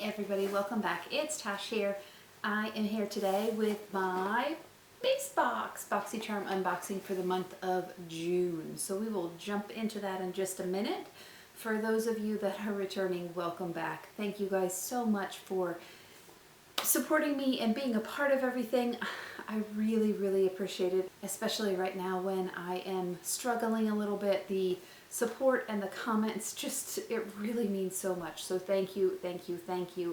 everybody, welcome back. It's Tash here. I am here today with my base box, Boxycharm unboxing for the month of June. So we will jump into that in just a minute. For those of you that are returning, welcome back. Thank you guys so much for supporting me and being a part of everything. I really appreciate it, especially right now when I am struggling a little bit. The support and the comments, it really means so much. So thank you.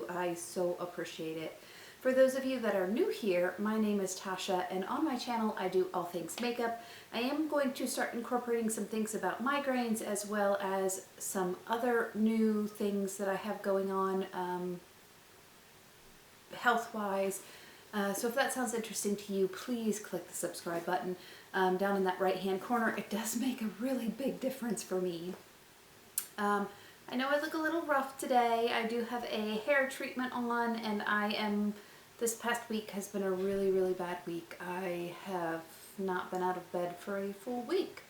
I so appreciate it. For those of you that are new here, my name is Tasha, and on my channel I do all things makeup. I am going to start incorporating some things about migraines as well as some other new things that I have going on health-wise. So if that sounds interesting to you, please click the subscribe button down in that right-hand corner. It does make a really big difference for me. I know I look a little rough today. I do have a hair treatment on, and this past week has been a really bad week. I have not been out of bed for a full week.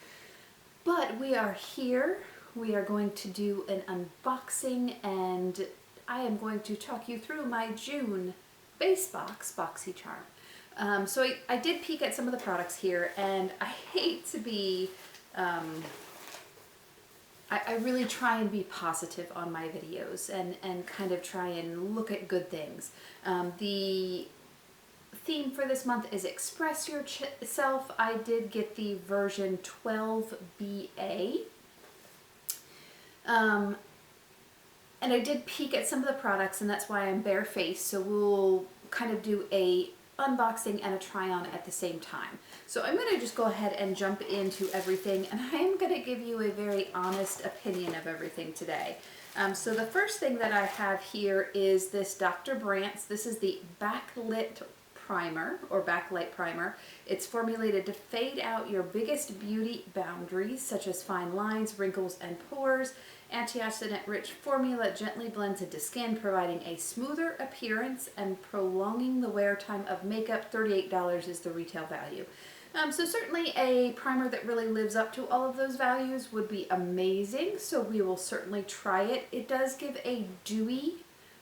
But we are here. We are going to do an unboxing, and I am going to talk you through my June base box, Boxycharm. So I did peek at some of the products here, and I hate to be, I really try and be positive on my videos and kind of try and look at good things. The theme for this month is Express Yourself. I did get the version 12BA. And I did peek at some of the products, and that's why I'm barefaced, so we'll kind of do a unboxing and a try-on at the same time. So I'm going to just go ahead and jump into everything, and I am going to give you a very honest opinion of everything today. So the first thing that I have here is this Dr. Brandt's. This is the Backlit Primer, or Backlight Primer. It's formulated to fade out your biggest beauty boundaries, such as fine lines, wrinkles, and pores. Antioxidant-rich formula gently blends into skin, providing a smoother appearance and prolonging the wear time of makeup. $38 is the retail value. So certainly a primer that really lives up to all of those values would be amazing, so we will certainly try it. It does give a dewy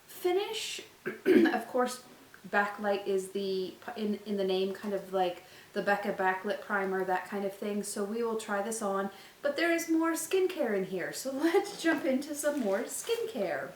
finish. Of course, Backlight is in the name, kind of like the Becca Backlit Primer, that kind of thing. So we will try this on, but there is more skincare in here. So let's jump into some more skincare.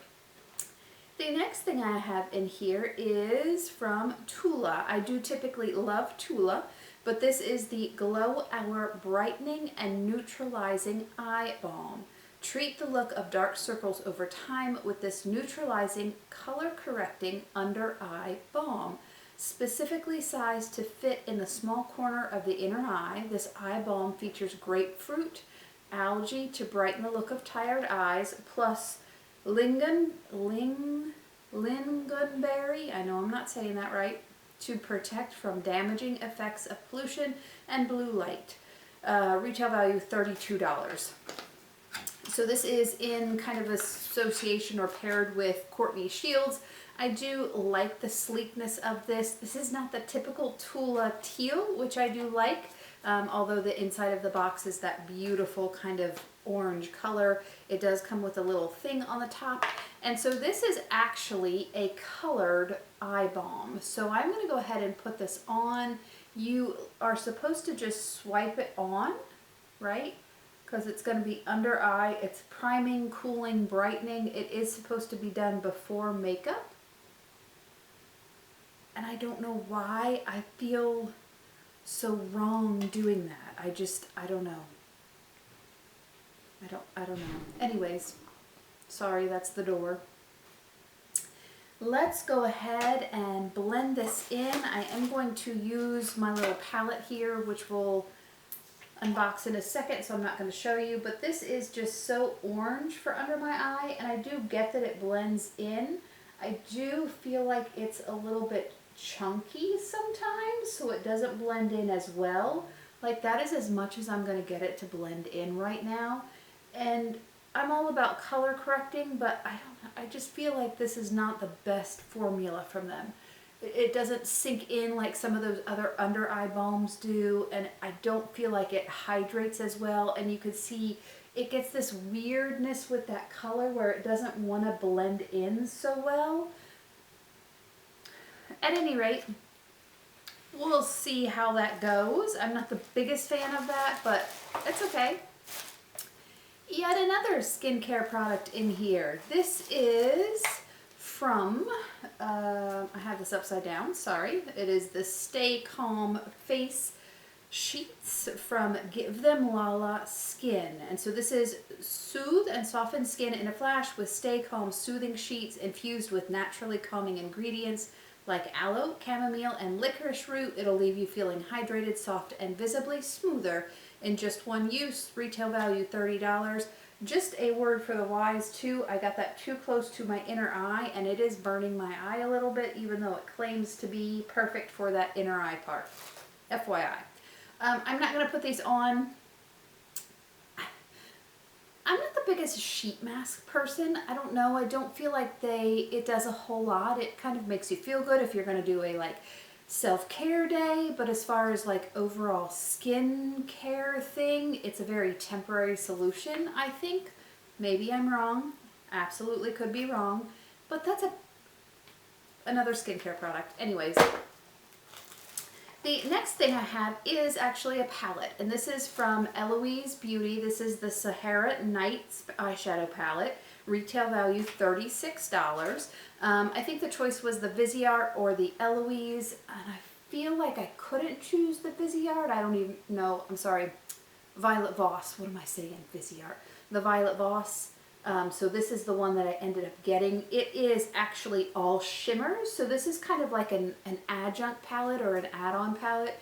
The next thing I have in here is from Tula. I do typically love Tula, but this is the Glow Hour Brightening and Neutralizing Eye Balm. Treat the look of dark circles over time with this neutralizing, color-correcting under-eye balm. Specifically sized to fit in the small corner of the inner eye, this eye balm features grapefruit, algae to brighten the look of tired eyes, plus lingonberry, I know I'm not saying that right, to protect from damaging effects of pollution and blue light. Retail value $32. So this is in kind of association or paired with Courtney Shields. I do like the sleekness of this. This is not the typical Tula teal, which I do like, although the inside of the box is that beautiful kind of orange color. It does come with a little thing on the top. And so this is actually a colored eye balm. So I'm going to go ahead and put this on. You are supposed to just swipe it on, right? Because it's going to be under eye. It's priming, cooling, brightening. It is supposed to be done before makeup. And I don't know why I feel so wrong doing that. I don't know. I don't know. Anyways, sorry, that's the door. Let's go ahead and blend this in. I am going to use my little palette here, which we'll unbox in a second, so I'm not going to show you, but this is just so orange for under my eye, and I do get that it blends in. I do feel like it's a little bit chunky sometimes, so it doesn't blend in as well. Like, that is as much as I'm going to get it to blend in right now. And I'm all about color correcting, but I just feel like this is not the best formula from them. It doesn't sink in like some of those other under eye balms do, and I don't feel like it hydrates as well. And you can see it gets this weirdness with that color where it doesn't want to blend in so well. At any rate, we'll see how that goes. I'm not the biggest fan of that, but it's okay. Yet another skincare product in here. This is from, I have this upside down, sorry. It is the Stay Calm Face Sheets from Give Them Lala Skin. And so this is soothe and soften skin in a flash with Stay Calm soothing sheets infused with naturally calming ingredients like aloe, chamomile, and licorice root. It'll leave you feeling hydrated, soft, and visibly smoother in just one use. Retail value $30. Just a word for the wise too. I got that too close to my inner eye and it is burning my eye a little bit, even though it claims to be perfect for that inner eye part. FYI. I'm not going to put these on. I'm not the biggest sheet mask person. I don't know. I don't feel like it does a whole lot. It kind of makes you feel good if you're going to do a like self-care day, but as far as like overall skin care thing, it's a very temporary solution, I think. Maybe I'm wrong. Absolutely could be wrong, but that's another skincare product. Anyways, the next thing I have is actually a palette, and this is from Eloise Beauty. This is the Sahara Nights eyeshadow palette. Retail value $36. I think the choice was the Viseart or the Eloise, and I feel like I couldn't choose the Viseart. I don't even know. I'm sorry. Violet Voss. What am I saying? Viseart. The Violet Voss. So this is the one that I ended up getting. It is actually all shimmers. So this is kind of like an adjunct palette or an add-on palette.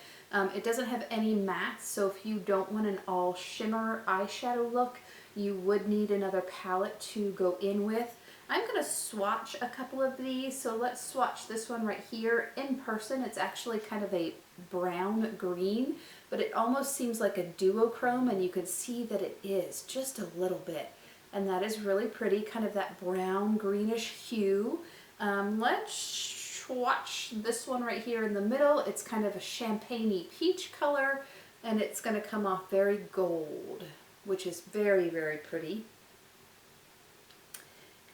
It doesn't have any mattes. So if you don't want an all shimmer eyeshadow look, you would need another palette to go in with. I'm going to swatch a couple of these. So let's swatch this one right here. In person, it's actually kind of a brown green, but it almost seems like a duochrome, and you can see that it is just a little bit. And that is really pretty, kind of that brown greenish hue. Let's swatch this one right here in the middle. It's kind of a champagne-y peach color, and it's going to come off very gold, which is very, very pretty.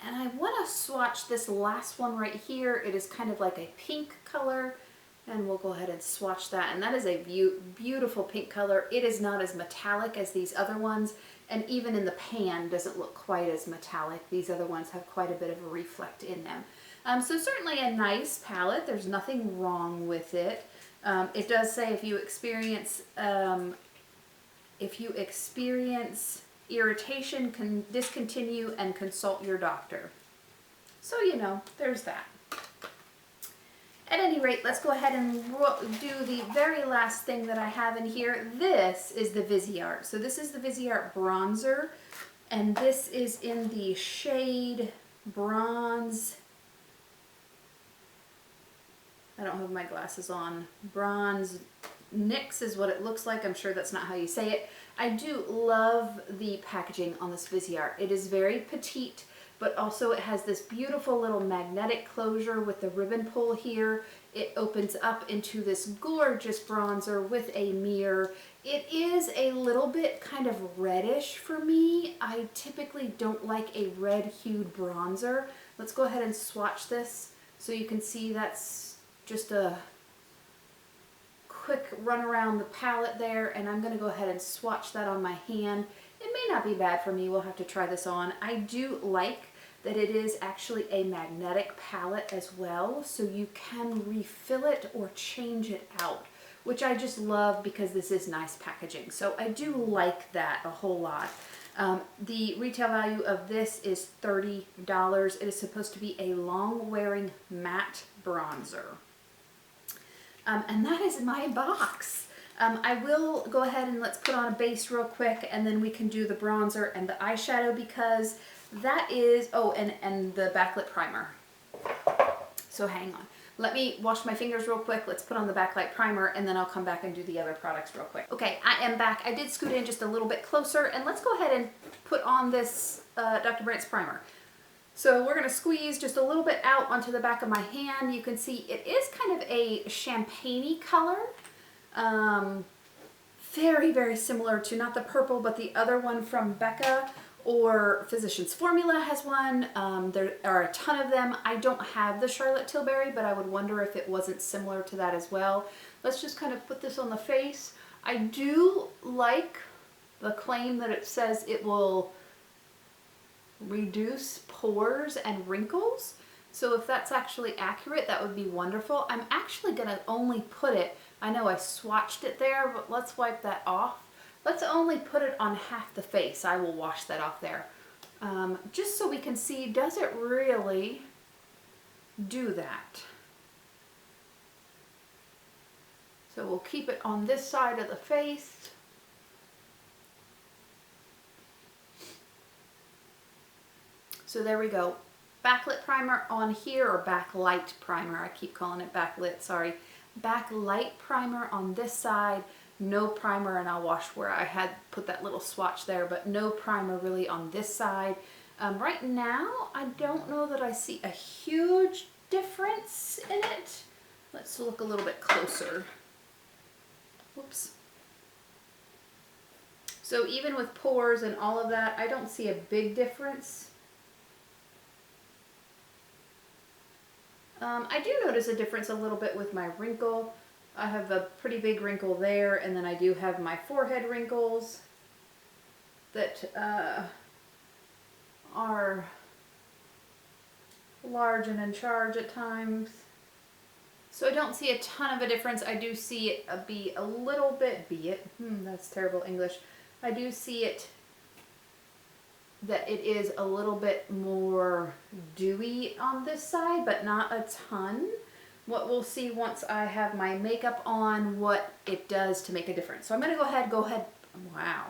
And I want to swatch this last one right here. It is kind of like a pink color, and we'll go ahead and swatch that. And that is a beautiful pink color. It is not as metallic as these other ones, and even in the pan doesn't look quite as metallic. These other ones have quite a bit of a reflect in them. So certainly a nice palette. There's nothing wrong with it. It does say if you experience irritation, can discontinue and consult your doctor. So, you know, there's that. At any rate, let's go ahead and do the very last thing that I have in here. This is the Viseart. So this is the Viseart bronzer, and this is in the shade Bronze. I don't have my glasses on. Bronze Nyx is what it looks like. I'm sure that's not how you say it. I do love the packaging on this Viseart. It is very petite, but also it has this beautiful little magnetic closure with the ribbon pull here. It opens up into this gorgeous bronzer with a mirror. It is a little bit kind of reddish for me. I typically don't like a red hued bronzer. Let's go ahead and swatch this so you can see that's just a quick run around the palette there, and I'm going to go ahead and swatch that on my hand. It may not be bad for me. We'll have to try this on. I do like that it is actually a magnetic palette as well, so you can refill it or change it out, which I just love because this is nice packaging. So I do like that a whole lot. The retail value of this is $30. It is supposed to be a long-wearing matte bronzer. And that is my box. I will go ahead and let's put on a base real quick, and then we can do the bronzer and the eyeshadow, because that is, oh, and the backlit primer. So hang on. Let me wash my fingers real quick. Let's put on the backlight primer, and then I'll come back and do the other products real quick. Okay, I am back. I did scoot in just a little bit closer, and let's go ahead and put on this Dr. Brandt's primer. So we're going to squeeze just a little bit out onto the back of my hand. You can see it is kind of a champagne-y color. very, very similar to not the purple, but the other one from Becca, or Physicians Formula has one. There are a ton of them. I don't have the Charlotte Tilbury, but I would wonder if it wasn't similar to that as well. Let's just kind of put this on the face. I do like the claim that it says it will reduce pores and wrinkles. So if that's actually accurate, that would be wonderful. I'm actually gonna only put it, I know I swatched it there, but let's wipe that off. Let's only put it on half the face. I will wash that off there. Just so we can see, does it really do that? So we'll keep it on this side of the face. So there we go. Backlit primer on here, or backlight primer. I keep calling it backlit, sorry. Backlight primer on this side. No primer, and I'll wash where I had put that little swatch there, but no primer really on this side. Right now, I don't know that I see a huge difference in it. Let's look a little bit closer. Whoops. So even with pores and all of that, I don't see a big difference. I do notice a difference a little bit with my wrinkle. I have a pretty big wrinkle there, and then I do have my forehead wrinkles that are large and in charge at times. So I don't see a ton of a difference. I do see it be a little bit, that's terrible English. I do see it that it is a little bit more dewy on this side, but not a ton. What we'll see once I have my makeup on, what it does to make a difference. So I'm gonna go ahead, wow.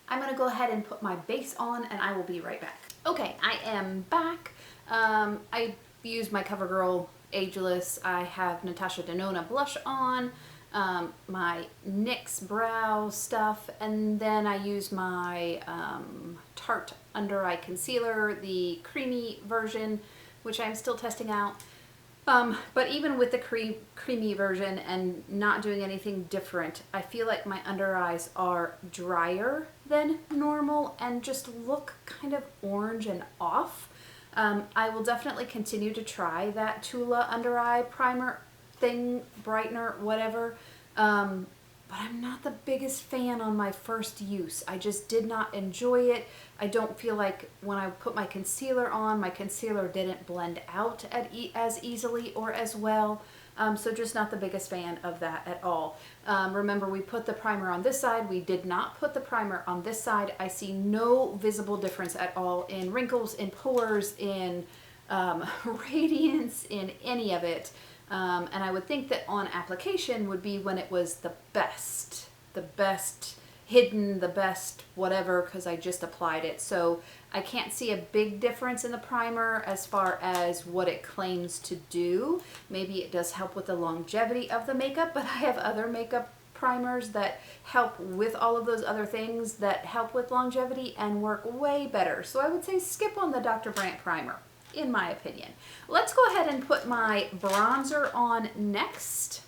I'm gonna go ahead and put my base on, and I will be right back. Okay, I am back. I used my CoverGirl Ageless. I have Natasha Denona blush on, my NYX brow stuff, and then I use my Tarte Under Eye Concealer, the creamy version, which I'm still testing out. But even with the creamy version and not doing anything different, I feel like my under eyes are drier than normal and just look kind of orange and off. I will definitely continue to try that Tula under eye primer thing, brightener, whatever. But I'm not the biggest fan on my first use. I just did not enjoy it. I don't feel like when I put my concealer on, my concealer didn't blend out as easily or as well. So just not the biggest fan of that at all. Remember, we put the primer on this side. We did not put the primer on this side. I see no visible difference at all in wrinkles, in pores, in radiance, in any of it. And I would think that on application would be when it was the best hidden, the best whatever, because I just applied it. So I can't see a big difference in the primer as far as what it claims to do. Maybe it does help with the longevity of the makeup, but I have other makeup primers that help with all of those other things that help with longevity and work way better. So I would say skip on the Dr. Brandt primer, in my opinion. Let's go ahead and put my bronzer on next.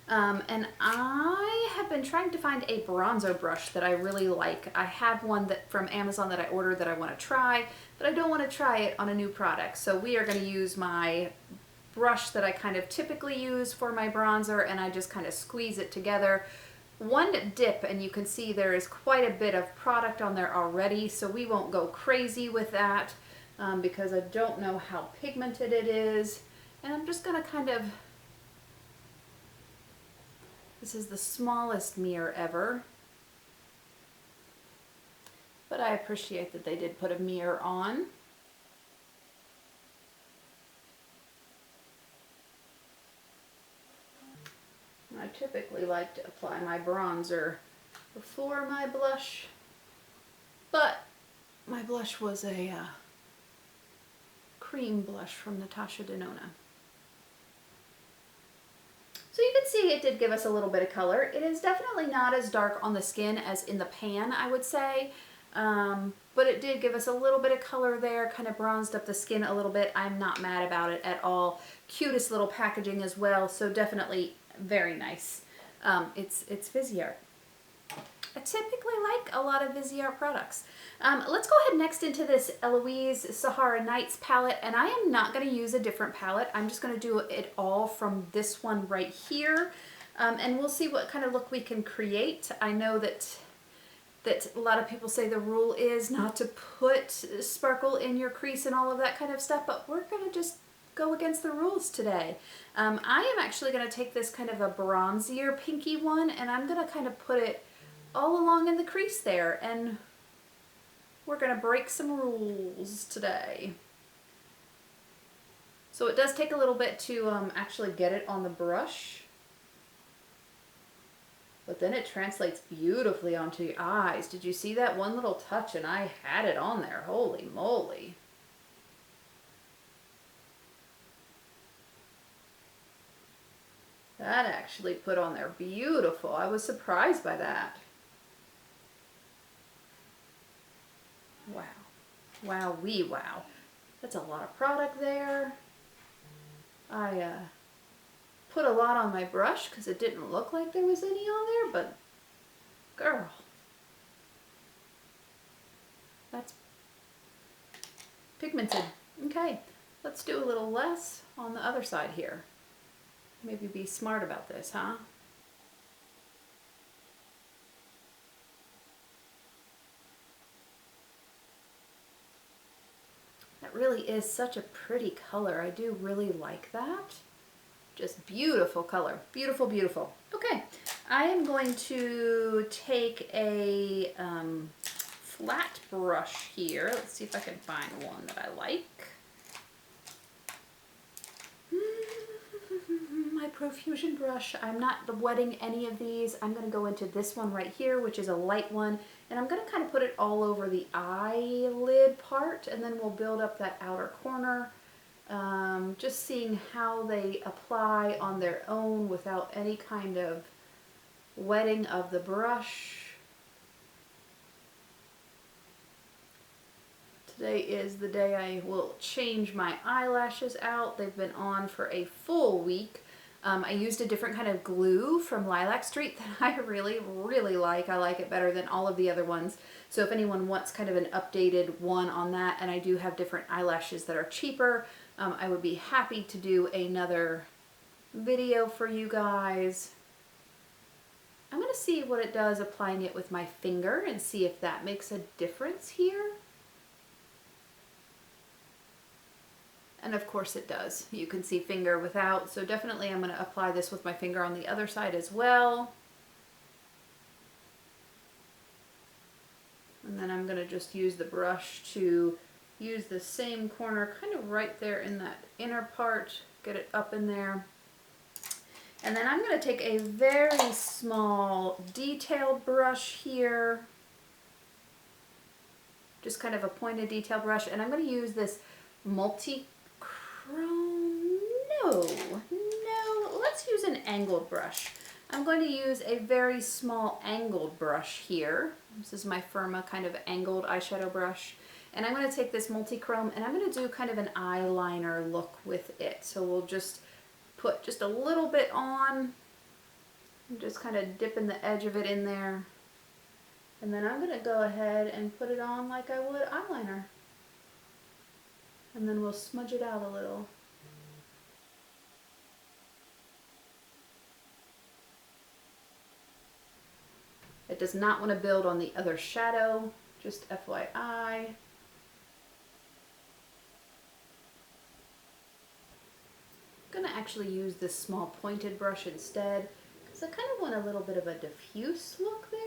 And I have been trying to find a bronzer brush that I really like. I have one that from Amazon that I ordered that I want to try, but I don't want to try it on a new product. So we are going to use my brush that I kind of typically use for my bronzer, and I just kind of squeeze it together. One dip, and you can see there is quite a bit of product on there already, so we won't go crazy with that. Because I don't know how pigmented it is. And I'm just going to kind of, this is the smallest mirror ever. But I appreciate that they did put a mirror on. I typically like to apply my bronzer before my blush, but my blush was a cream blush from Natasha Denona. So you can see it did give us a little bit of color. It is definitely not as dark on the skin as in the pan, I would say, but it did give us a little bit of color there, kind of bronzed up the skin a little bit. I'm not mad about it at all. Cutest little packaging as well, so definitely very nice. It's Viseart. I typically like a lot of Viseart products. Let's go ahead next into this Eloise Sahara Nights palette, and I am not going to use a different palette. I'm just going to do it all from this one right here, and we'll see what kind of look we can create. I know that a lot of people say the rule is not to put sparkle in your crease and all of that kind of stuff, but we're going to just go against the rules today. I am actually going to take this kind of a bronzier pinky one, and I'm going to kind of put it all along in the crease there, and we're going to break some rules today. So it does take a little bit to actually get it on the brush, but then it translates beautifully onto your eyes. Did you see that one little touch and I had it on there? Holy moly. That actually put on there beautiful. I was surprised by that. Wow. Wow, wee wow. That's a lot of product there. I put a lot on my brush because it didn't look like there was any on there, but girl, that's pigmented. Okay, let's do a little less on the other side here. Maybe be smart about this, huh? That really is such a pretty color. I do really like that. Just beautiful color. Beautiful, beautiful. Okay, I am going to take a flat brush here. Let's see if I can find one that I like. My Profusion brush. I'm not wetting any of these. I'm going to go into this one right here, which is a light one, and I'm going to kind of put it all over the eyelid part, and then we'll build up that outer corner. Just seeing how they apply on their own without any kind of wetting of the brush. Today is the day I will change my eyelashes out. They've been on for a full week. I used a different kind of glue from Lilac Street that I really, really like. I like it better than all of the other ones. So if anyone wants kind of an updated one on that, and I do have different eyelashes that are cheaper, I would be happy to do another video for you guys. I'm going to see what it does applying it with my finger and see if that makes a difference here. And of course it does. You can see finger without, so definitely I'm going to apply this with my finger on the other side as well. And then I'm going to just use the brush to use the same corner kind of right there in that inner part, get it up in there. And then I'm going to take a very small detailed brush here, just kind of a pointed detail brush, and I'm going to use this Multichrome. No, let's use an angled brush. I'm going to use a very small angled brush here. This is my Firma kind of angled eyeshadow brush. And I'm going to take this Multichrome and I'm going to do kind of an eyeliner look with it. So we'll just put just a little bit on, and just kind of dipping the edge of it in there. And then I'm going to go ahead and put it on like I would eyeliner. And then we'll smudge it out a little. It does not want to build on the other shadow, just FYI. I'm going to actually use this small pointed brush instead, because I kind of want a little bit of a diffuse look there.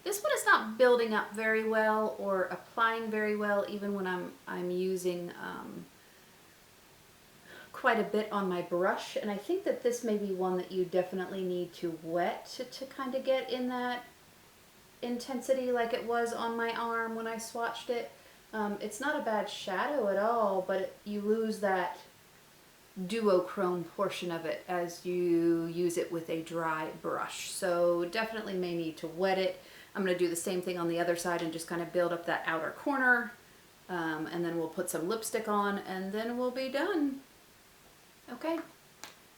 This one is not building up very well or applying very well, even when I'm using quite a bit on my brush, and I think that this may be one that you definitely need to wet to kind of get in that intensity like it was on my arm when I swatched it. It's not a bad shadow at all, but you lose that duochrome portion of it as you use it with a dry brush. So definitely may need to wet it. I'm going to do the same thing on the other side and just kind of build up that outer corner, and then we'll put some lipstick on and then we'll be done. Okay.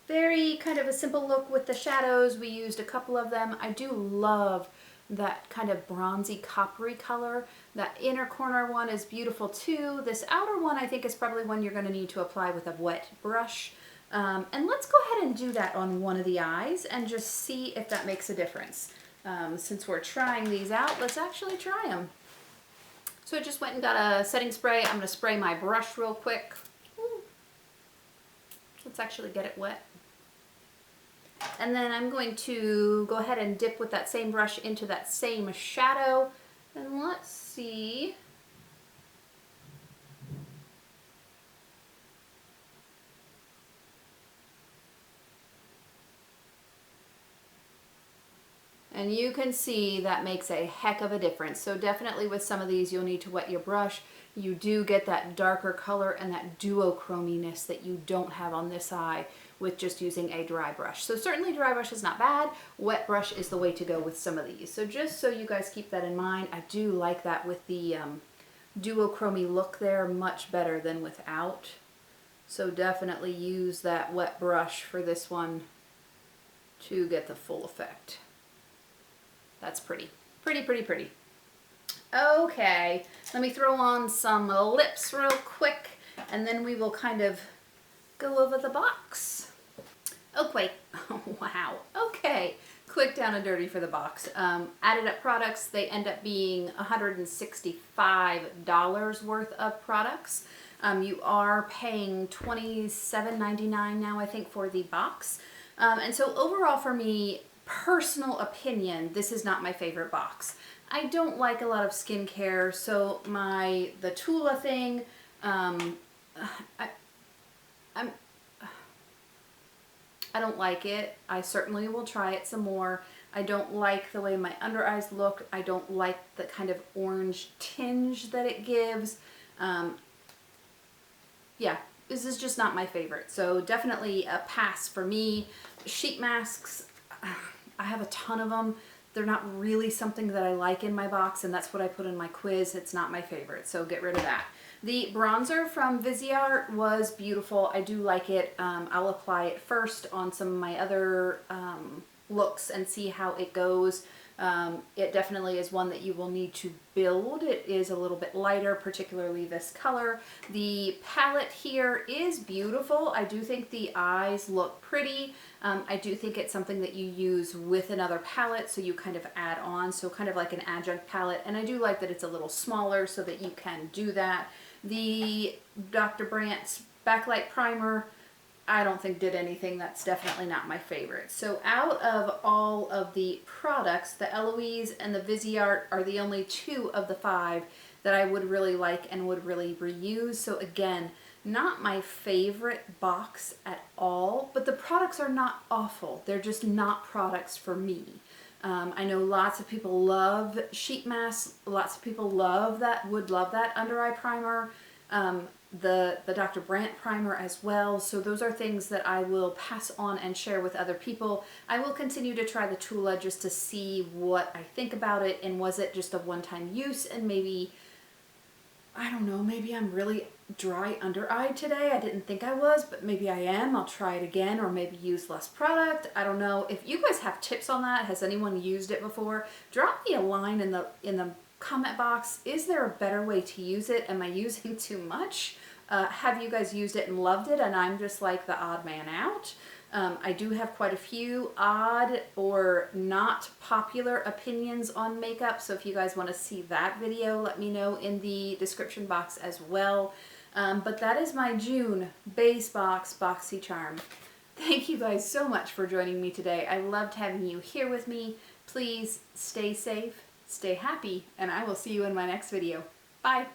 Very kind of a simple look with the shadows. We used a couple of them. I do love that kind of bronzy coppery color. That inner corner one is beautiful too. This outer one I think is probably one you're going to need to apply with a wet brush. And let's go ahead and do that on one of the eyes and just see if that makes a difference. Since we're trying these out, let's actually try them. So I just went and got a setting spray. I'm going to spray my brush real quick. Let's actually get it wet. And then I'm going to go ahead and dip with that same brush into that same shadow. And let's see. And you can see that makes a heck of a difference. So definitely with some of these, you'll need to wet your brush. You do get that darker color and that duochrominess that you don't have on this eye with just using a dry brush. So certainly dry brush is not bad. Wet brush is the way to go with some of these. So just so you guys keep that in mind, I do like that with the duochromy look there much better than without. So definitely use that wet brush for this one to get the full effect. That's pretty. Pretty, pretty, pretty. Okay, let me throw on some lips real quick and then we will kind of go over the box. Okay, wow, okay. Quick down and dirty for the box. Added up products, they end up being $165 worth of products. You are paying $27.99 now, I think, for the box. And so overall for me, personal opinion, this is not my favorite box. I don't like a lot of skincare, so the Tula thing, I don't like it. I certainly will try it some more. I don't like the way my under eyes look. I don't like the kind of orange tinge that it gives. Yeah, this is just not my favorite. So definitely a pass for me. Sheet masks, I have a ton of them. They're not really something that I like in my box, and that's what I put in my quiz. It's not my favorite, so get rid of that. The bronzer from Viseart was beautiful. I do like it. I'll apply it first on some of my other looks and see how it goes. It definitely is one that you will need to build. It is a little bit lighter, particularly this color. The palette here is beautiful. I do think the eyes look pretty. I do think it's something that you use with another palette, so you kind of add on, so kind of like an adjunct palette. And I do like that it's a little smaller so that you can do that. The Dr. Brandt's Backlight Primer, I don't think did anything. That's definitely not my favorite. So out of all of the products, the Eloise and the Viseart are the only 2 of the 5 that I would really like and would really reuse. So again, not my favorite box at all, but the products are not awful. They're just not products for me. I know lots of people love sheet masks. Lots of people would love that under eye primer. The Dr. Brandt primer as well. So those are things that I will pass on and share with other people. I will continue to try the Tula just to see what I think about it, and was it just a one-time use, and maybe, I don't know, maybe I'm really dry under eye today. I didn't think I was, but maybe I am. I'll try it again, or maybe use less product. I don't know. If you guys have tips on that, has anyone used it before? Drop me a line in the comment box. Is there a better way to use it? Am I using too much? Have you guys used it and loved it and I'm just like the odd man out? I do have quite a few odd or not popular opinions on makeup, so if you guys want to see that video, let me know in the description box as well. But that is my June base box Boxycharm. Thank you guys so much for joining me today. I loved having you here with me. Please stay safe, stay happy, and I will see you in my next video. Bye!